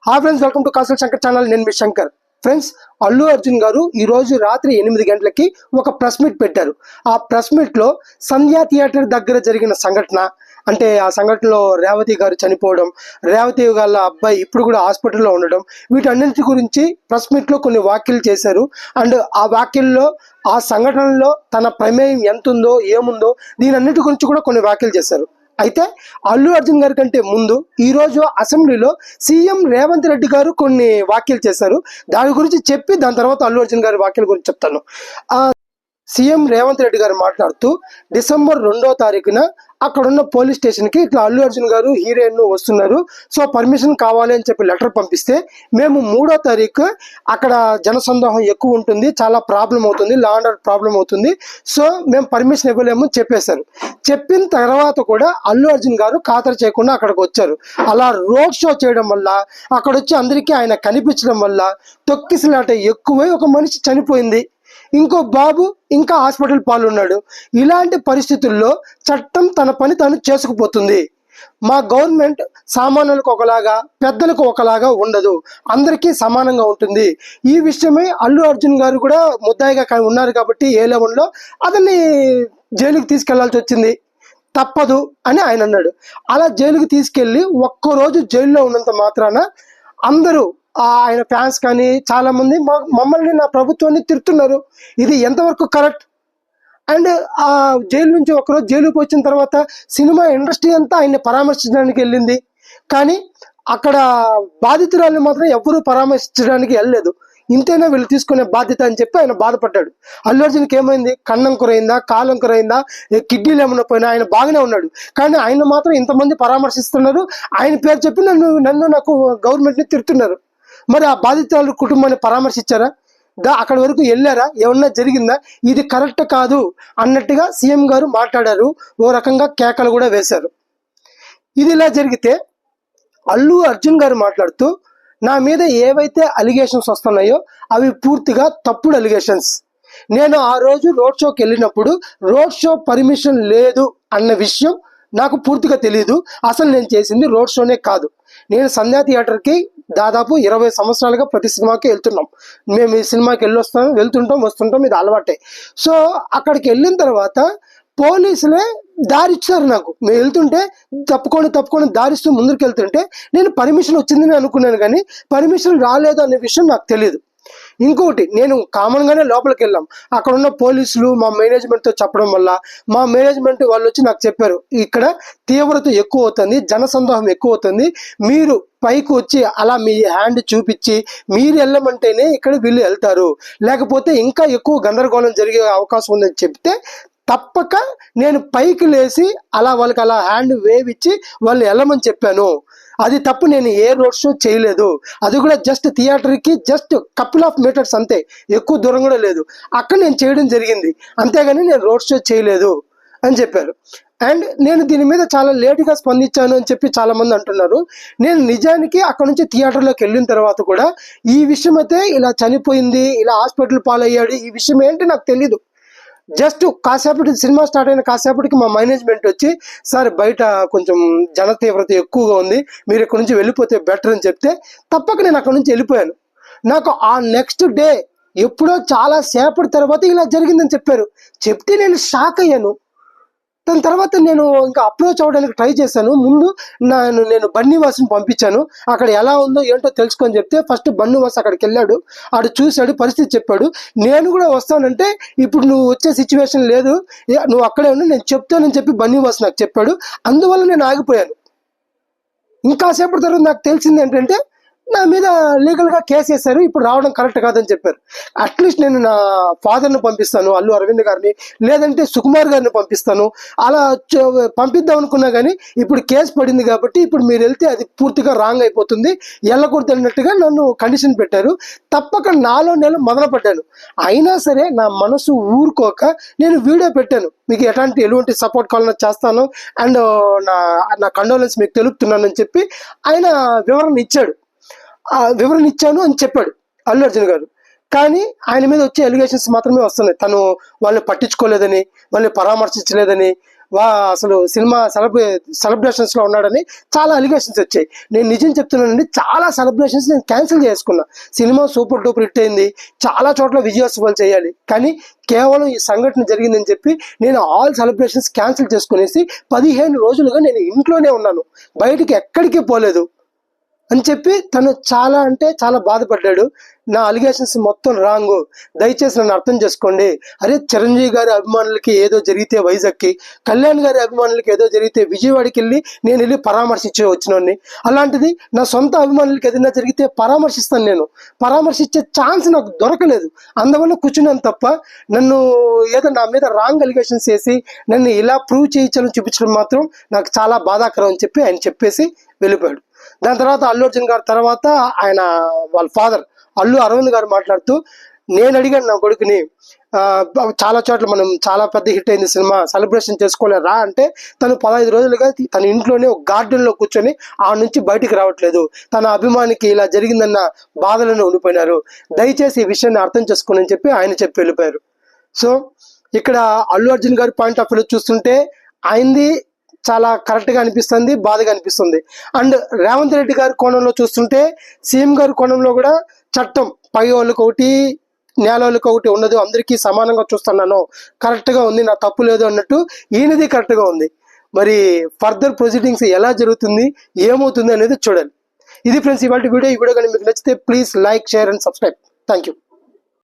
Hi friends, welcome to castle Shankar channel. నేను మీ Shankar. Friends, Allu Arjun గారు ఈ రోజు రాత్రి 8 గంటలకి ఒక ప్రెస్ మీట్ పెట్టారు. ఆ ప్రెస్ మీట్ లో సంధ్యా థియేటర్ దగ్గర జరిగిన సంఘటన, అంటే ఆ సంఘటనలో రేవతి గారు చనిపోవడం, రేవతి వాళ్ళ అబ్బాయి ఇప్పుడు కూడా హాస్పిటల్లో ఉండడం, వీటన్నింటి గురించి ప్రెస్ మీట్ లో కొన్ని వ్యాఖ్యలు చేశారు. అండ్ ఆ వ్యాఖ్యల్లో ఆ సంఘటనలో తన ప్రమేయం ఎంత ఉందో ఏముందో దీనన్నిటి గురించి కూడా కొన్ని వ్యాఖ్యలు చేశారు. అయితే అల్లు అర్జున్ గారి కంటే ముందు ఈ రోజు అసెంబ్లీలో సీఎం రేవంత్ రెడ్డి గారు కొన్ని వ్యాఖ్యలు చేశారు. దాని గురించి చెప్పి దాని తర్వాత అల్లు అర్జున్ గారి వ్యాఖ్యల గురించి చెప్తాను. సీఎం రేవంత్ రెడ్డి గారు మాట్లాడుతూ డిసెంబర్ 2వ తారీఖున అక్కడున్న పోలీస్ స్టేషన్కి ఇట్లా అల్లు అర్జున్ గారు హీరోయిన్ వస్తున్నారు, సో పర్మిషన్ కావాలి అని చెప్పి లెటర్ పంపిస్తే మేము 3వ తారీఖు అక్కడ జనసందోహం ఎక్కువ ఉంటుంది, చాలా ప్రాబ్లం అవుతుంది, లా అండ్ ఆర్డర్ ప్రాబ్లం అవుతుంది, సో మేము పర్మిషన్ ఇవ్వలేము చెప్పేశారు. చెప్పిన తర్వాత కూడా అల్లు అర్జున్ గారు ఖాతరు చేయకుండా అక్కడికి వచ్చారు. అలా రోడ్ షో చేయడం వల్ల అక్కడ వచ్చి అందరికీ ఆయన కనిపించడం వల్ల తొక్కిసలాట ఎక్కువై ఒక మనిషి చనిపోయింది, ఇంకో బాబు ఇంకా హాస్పిటల్ పాలున్నాడు. ఇలాంటి పరిస్థితుల్లో చట్టం తన పని తాను చేసుకుపోతుంది. మా గవర్నమెంట్ సామాన్యులకు ఒకలాగా పెద్దలకు ఒకలాగా ఉండదు, అందరికీ సమానంగా ఉంటుంది. ఈ విషయమై అల్లు అర్జున్ గారు కూడా ముద్దాయిగా ఉన్నారు కాబట్టి ఏ లెవెల్లో అతన్ని జైలుకి తీసుకెళ్లాల్సి వచ్చింది, తప్పదు అని ఆయన అన్నాడు. అలా జైలుకి తీసుకెళ్లి ఒక్కరోజు జైల్లో ఉన్నంత మాత్రాన అందరూ ఆయన ఫ్యాన్స్ కానీ చాలా మంది మమ్మల్ని నా ప్రభుత్వాన్ని తిడుతున్నారు. ఇది ఎంతవరకు కరెక్ట్? అండ్ ఆ జైలు నుంచి ఒకరోజు జైలుకి వచ్చిన తర్వాత సినిమా ఇండస్ట్రీ అంతా ఆయన్ని పరామర్శించడానికి వెళ్ళింది, కానీ అక్కడ బాధితురాల్ని మాత్రం ఎవరూ పరామర్శించడానికి వెళ్ళలేదు. ఇంతైనా వీళ్ళు తీసుకునే బాధ్యత అని చెప్పి ఆయన బాధపడ్డాడు. అల్లు అర్జున్కి ఏమైంది? కన్నంకురైందా, కాలంకురైందా, కిడ్నీలు ఏమన్నా పోయినా ఆయన బాగానే ఉన్నాడు, కానీ ఆయన మాత్రం ఇంతమంది పరామర్శిస్తున్నారు, ఆయన పేరు చెప్పి నాకు గవర్నమెంట్ని తిడుతున్నారు. మరి ఆ బాధితుల కుటుంబాన్ని పరామర్శించారా? అక్కడ వరకు వెళ్ళారా? ఏమన్నా జరిగిందా? ఇది కరెక్ట్ కాదు అన్నట్టుగా సీఎం గారు మాట్లాడారు. ఓ రకంగా కేకలు కూడా వేశారు. ఇది ఇలా జరిగితే అల్లు అర్జున్ గారు మాట్లాడుతూ నా మీద ఏవైతే అలిగేషన్స్ వస్తున్నాయో అవి పూర్తిగా తప్పుడు అలిగేషన్స్. నేను ఆ రోజు రోడ్ షోకి వెళ్ళినప్పుడు రోడ్ షో పర్మిషన్ లేదు అన్న విషయం నాకు పూర్తిగా తెలియదు. అసలు నేను చేసింది రోడ్ షోనే కాదు. నేను సంధ్యా థియేటర్కి దాదాపు 20 సంవత్సరాలుగా ప్రతి సినిమాకి వెళ్తున్నాం. మేము ఈ సినిమాకి వెళ్తుంటాం వస్తుంటాం, ఇది అలవాటే. సో అక్కడికి వెళ్ళిన తర్వాత పోలీసులే దారిచ్చారు నాకు. మేము వెళ్తుంటే తప్పుకొని దారిస్తూ ముందుకు వెళ్తుంటే నేను పర్మిషన్ వచ్చిందని అనుకున్నాను, కానీ పర్మిషన్ రాలేదు అనే విషయం నాకు తెలియదు. ఇంకొకటి, నేను కామన్గానే లోపలికి వెళ్ళాం. అక్కడ ఉన్న పోలీసులు మా మేనేజ్మెంట్తో చెప్పడం వల్ల మా మేనేజ్మెంట్ వాళ్ళు వచ్చి నాకు చెప్పారు, ఇక్కడ తీవ్రత ఎక్కువ అవుతుంది, జనసందోహం ఎక్కువ అవుతుంది, మీరు పైకి వచ్చి అలా మీ హ్యాండ్ చూపించి మీరు వెళ్ళమంటేనే ఇక్కడ వీళ్ళు వెళ్తారు, లేకపోతే ఇంకా ఎక్కువ గందరగోళం జరిగే అవకాశం ఉందని చెప్తే తప్పక నేను పైకి లేచి అలా వాళ్ళకి అలా హ్యాండ్ వేవ్ ఇచ్చి వాళ్ళు వెళ్ళమని చెప్పాను. అది తప్పు. నేను ఏ రోడ్ షో చేయలేదు, అది కూడా జస్ట్ థియేటర్కి జస్ట్ కపుల్ ఆఫ్ మీటర్స్ అంతే, ఎక్కువ దూరం కూడా లేదు, అక్కడ నేను చేయడం జరిగింది, అంతేగాని నేను రోడ్ షో చేయలేదు అని చెప్పారు. అండ్ నేను దీని మీద చాలా లేటుగా స్పందించాను అని చెప్పి చాలా మంది అంటున్నారు. నేను నిజానికి అక్కడ నుంచి థియేటర్లోకి వెళ్ళిన తర్వాత కూడా ఈ విషయం అయితే ఇలా చనిపోయింది, ఇలా హాస్పిటల్ పాలయ్యాడు, ఈ విషయం ఏంటి నాకు తెలీదు. జస్ట్ కాసేపటి సినిమా స్టార్ట్ అయిన కాసేపటికి మా మేనేజ్మెంట్ వచ్చి సార్ బయట కొంచెం జన తీవ్రత ఎక్కువగా ఉంది, మీరు ఇక్కడ నుంచి వెళ్ళిపోతే బెటర్ అని చెప్తే తప్పక నేను అక్కడ నుంచి వెళ్ళిపోయాను. నాకు ఆ నెక్స్ట్ డే ఎప్పుడో చాలా సేపటి తర్వాత ఇలా జరిగిందని చెప్పారు. చెప్తే నేను షాక్ అయ్యాను. దాని తర్వాత నేను ఇంకా అప్రోచ్ అవ్వడానికి ట్రై చేశాను. ముందు నేను బన్నీవాసుని పంపించాను, అక్కడ ఎలా ఉందో ఏంటో తెలుసుకొని చెప్తే ఫస్ట్ బన్నీవాసు అక్కడికి వెళ్ళాడు, ఆడు చూశాడు, పరిస్థితి చెప్పాడు. నేను కూడా వస్తానంటే ఇప్పుడు నువ్వు వచ్చే సిచ్యువేషన్ లేదు, నువ్వు అక్కడే ఉండి నేను చెప్తానని చెప్పి బన్నీవాసు నాకు చెప్పాడు. అందువల్ల నేను ఆగిపోయాను. ఇంకా సేపటి తర్వాత నాకు తెలిసింది ఏంటంటే నా మీద లీగల్గా కేసు వేశారు, ఇప్పుడు రావడం కరెక్ట్ కాదని చెప్పారు. అట్లీస్ట్ నేను నా ఫాదర్ని పంపిస్తాను, అల్లు అరవింద్ గారిని, లేదంటే సుకుమార్ గారిని పంపిస్తాను, అలా పంపిద్దాం అనుకున్నా, కానీ ఇప్పుడు కేసు పడింది కాబట్టి ఇప్పుడు మీరు వెళ్తే అది పూర్తిగా రాంగ్ అయిపోతుంది, వెళ్ళకూడదు అన్నట్టుగా నన్ను కండిషన్ పెట్టారు. తప్పక నాలో నేను మొదలుపడ్డాను. అయినా సరే నా మనసు ఊరుకోక నేను వీడియో పెట్టాను, మీకు ఎటువంటి సపోర్ట్ కావాలన్నా చేస్తాను అండ్ నా కండోలెన్స్ మీకు తెలుపుతున్నానని చెప్పి ఆయన వివరణ ఇచ్చాను అని చెప్పాడు అల్లు అర్జున్ గారు. కానీ ఆయన మీద వచ్చే ఎలిగేషన్స్ మాత్రమే వస్తున్నాయి. తను వాళ్ళని పట్టించుకోలేదని, వాళ్ళని పరామర్శించలేదని, అసలు సినిమా సెలబ్రేషన్స్ లో ఉన్నాడని చాలా అలిగేషన్స్ వచ్చాయి. నేను నిజం చెప్తున్నానండి, చాలా సెలబ్రేషన్స్ నేను క్యాన్సిల్ చేసుకున్నా. సినిమా సూపర్ డూపర్ హిట్ అయింది, చాలా చోట్ల విజయోత్సవాలు చేయాలి, కానీ కేవలం ఈ సంఘటన జరిగిందని చెప్పి నేను ఆల్ సెలబ్రేషన్స్ క్యాన్సిల్ చేసుకునేసి 15 రోజులుగా నేను ఇంట్లోనే ఉన్నాను, బయటికి ఎక్కడికి పోలేదు అని చెప్పి తను చాలా అంటే చాలా బాధపడ్డాడు. నా అలిగేషన్స్ మొత్తం రాంగ్, దయచేసి నన్ను అర్థం చేసుకోండి. అరే, చిరంజీవి గారి అభిమానులకి ఏదో జరిగితే వైజాగ్కి, కళ్యాణ్ గారి అభిమానులకి ఏదో జరిగితే విజయవాడకి వెళ్ళి పరామర్శించే వచ్చినోడిని. అలాంటిది నా సొంత అభిమానులకి ఏదైనా జరిగితే పరామర్శిస్తాను, నేను పరామర్శించే ఛాన్స్ నాకు దొరకలేదు. అందువల్ల కూర్చున్నాను తప్ప నన్ను ఏదో నా మీద రాంగ్ అలిగేషన్స్ వేసి నన్ను ఇలా ప్రూవ్ చేయించాలని చూపించడం మాత్రం నాకు చాలా బాధాకరం అని చెప్పి ఆయన చెప్పేసి వెళ్ళిపోయాడు. దాని తర్వాత అల్లు అర్జున్ గారి తర్వాత ఆయన వాళ్ళ ఫాదర్ అల్లు అరవింద్ గారు మాట్లాడుతూ, నేను అడిగాను నా కొడుకుని, చాలా చోట్ల మనం చాలా పెద్ద హిట్ అయింది సినిమా, సెలబ్రేషన్ చేసుకోలేరా అంటే తను 15 రోజులుగా తన ఇంట్లోనే ఒక గార్డెన్లో కూర్చొని ఆ నుంచి బయటికి రావట్లేదు, తన అభిమానికి ఇలా జరిగిందన్న బాధలను ఉండిపోయినారు, దయచేసి ఈ విషయాన్ని అర్థం చేసుకోండి అని చెప్పి ఆయన చెప్పి వెళ్ళిపోయారు. సో ఇక్కడ అల్లు అర్జున్ గారి పాయింట్ ఆఫ్ వ్యూ చూస్తుంటే ఆయనది చాలా కరెక్ట్గా అనిపిస్తుంది, బాధగా అనిపిస్తుంది. అండ్ రేవంత్ రెడ్డి గారి కోణంలో చూస్తుంటే సీఎం గారి కోణంలో కూడా చట్టం పై వాళ్ళకి ఒకటి నేల వాళ్ళకి ఒకటి ఉండదు, అందరికీ సమానంగా చూస్తున్నాను, కరెక్ట్గా ఉంది, నా తప్పు లేదు అన్నట్టు ఈయనది కరెక్ట్గా ఉంది. మరి ఫర్దర్ ప్రొసీడింగ్స్ ఎలా జరుగుతుంది, ఏమవుతుంది అనేది చూడాలి. ఇది ఫ్రెండ్స్ ఇవాళ వీడియో. ఈ వీడియో కానీ మీకు నచ్చితే please like, share and subscribe. Thank you.